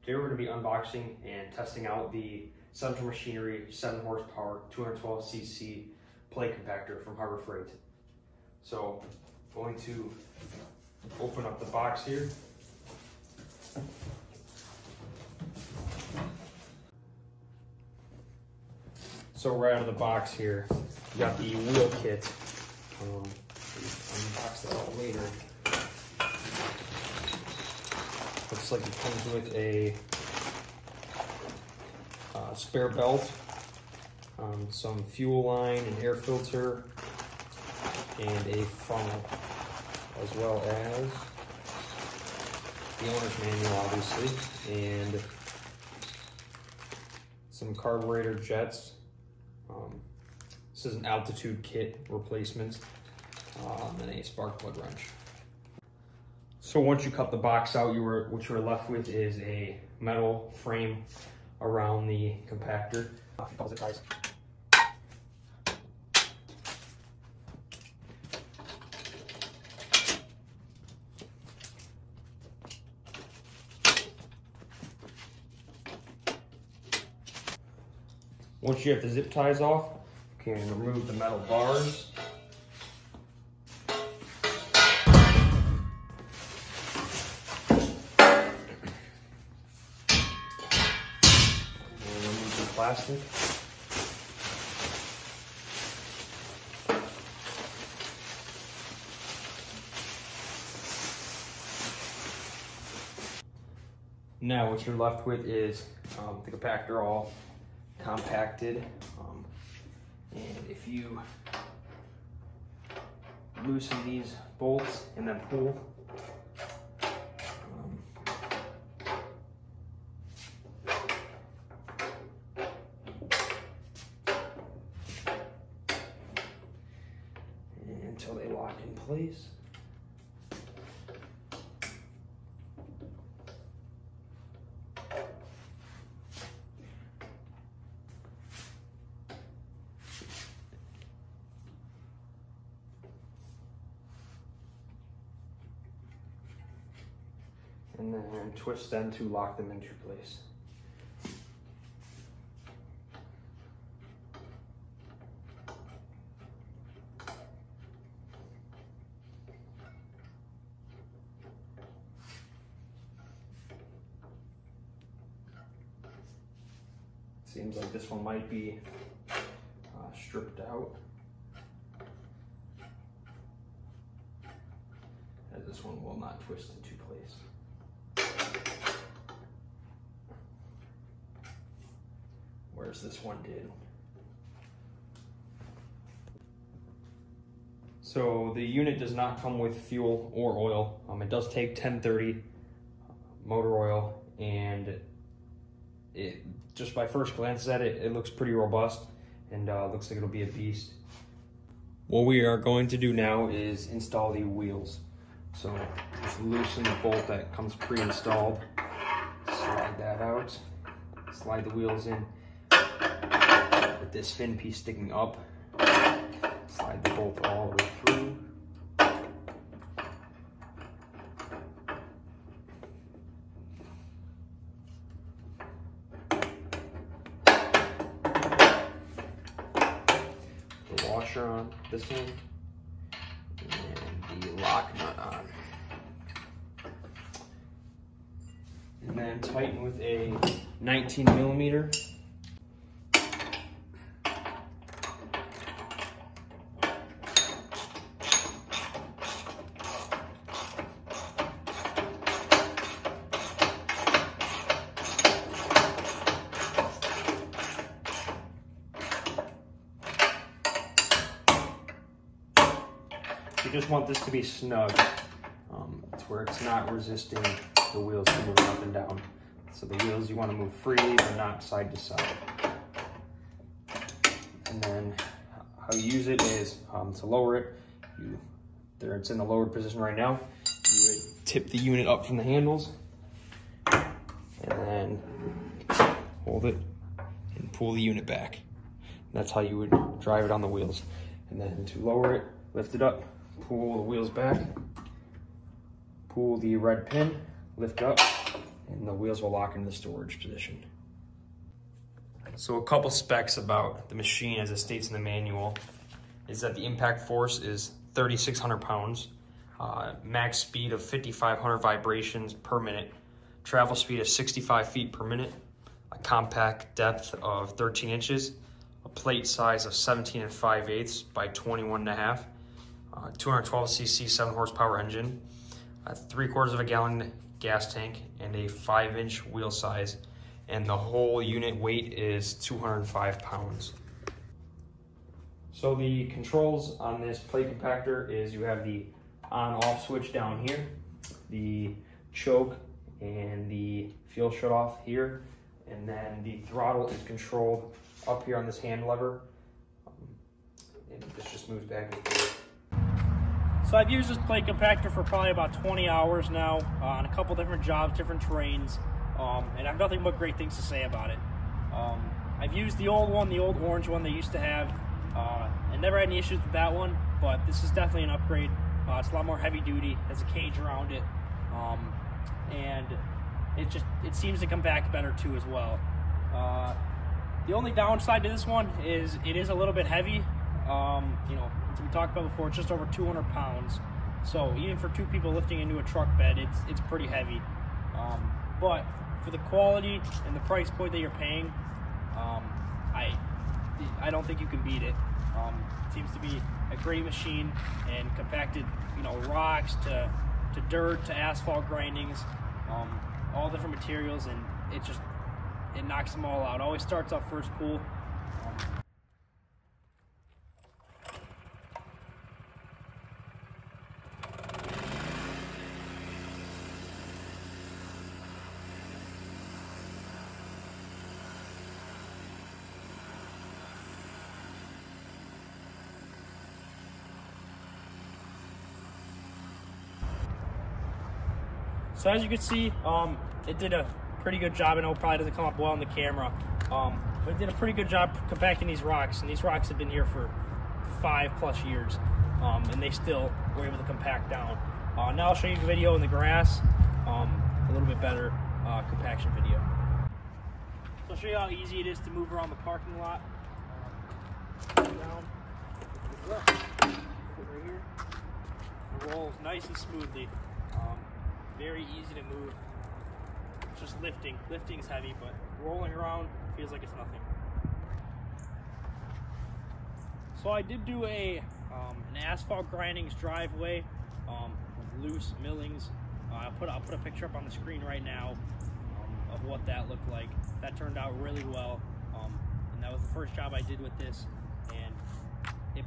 Today we're going to be unboxing and testing out the Central Machinery 7 horsepower 212cc plate compactor from Harbor Freight. So I'm going to open up the box here. So right out of the box here, you got the wheel kit. Unbox that out later. Looks like it comes with a spare belt, some fuel line, an air filter, and a funnel, as well as the owner's manual, obviously, and some carburetor jets. This is an altitude kit replacement, and a spark plug wrench. So once you cut the box out, what you're left with is a metal frame around the compactor. Zip ties. Once you have the zip ties off, you can remove the metal bars. Plastic. Now what you're left with is the compactor all compacted, and if you loosen these bolts and then pull, until they lock in place. And then twist them to lock them into place. Seems like this one might be stripped out, as this one will not twist into place. Whereas this one did. So the unit does not come with fuel or oil. It does take 1030 motor oil, and it just by first glance at it, it looks pretty robust and looks like it'll be a beast. What we are going to do now is install the wheels. So just loosen the bolt that comes pre-installed, slide that out, slide the wheels in with this fin piece sticking up, slide the bolt all the way through. Washer on this end, and the lock nut on, and then tighten with a 19mm. You just want this to be snug, to where it's not resisting the wheels from moving up and down. So the wheels you want to move freely, but not side to side. And then how you use it is to lower it. It's in the lowered position right now. You would tip the unit up from the handles, and then hold it and pull the unit back. And that's how you would drive it on the wheels. And then to lower it, lift it up, pull the wheels back, pull the red pin, lift up, and the wheels will lock into the storage position. So a couple specs about the machine as it states in the manual is that the impact force is 3,600 pounds, max speed of 5,500 vibrations per minute, travel speed of 65 feet per minute, a compact depth of 13 inches, a plate size of 17 5/8 by 21.5, 212 cc 7 horsepower engine, a 3/4 of a gallon gas tank, and a 5-inch wheel size, and the whole unit weight is 205 pounds. So the controls on this plate compactor is you have the on-off switch down here, the choke and the fuel shut-off here, and then the throttle is controlled up here on this hand lever, and this just moves back and forth. So I've used this plate compactor for probably about 20 hours now on a couple different jobs, different terrains, and I have nothing but great things to say about it. I've used the old one, the old orange one they used to have, and never had any issues with that one, but this is definitely an upgrade. It's a lot more heavy duty, has a cage around it, and it seems to compact better too as well. The only downside to this one is it is a little bit heavy. You know, as we talked about before, it's just over 200 pounds. So even for two people lifting into a truck bed, it's pretty heavy. But for the quality and the price point that you're paying, I don't think you can beat it. It seems to be a great machine and compacted, you know, rocks to dirt to asphalt grindings, all different materials, and it knocks them all out. Always starts off first pull. So as you can see, it did a pretty good job. I know it probably doesn't come up well on the camera, but it did a pretty good job compacting these rocks. And these rocks have been here for 5+ years, and they still were able to compact down. Now I'll show you a video in the grass, a little bit better compaction video. So I'll show you how easy it is to move around the parking lot. Down, right here, it rolls nice and smoothly. Very easy to move. It's just lifting. Lifting is heavy, but rolling around feels like it's nothing. So I did do an asphalt grindings driveway with loose millings. I'll put a picture up on the screen right now of what that looked like. That turned out really well, and that was the first job I did with this. And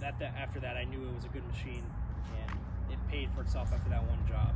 after that, I knew it was a good machine, and it paid for itself after that one job.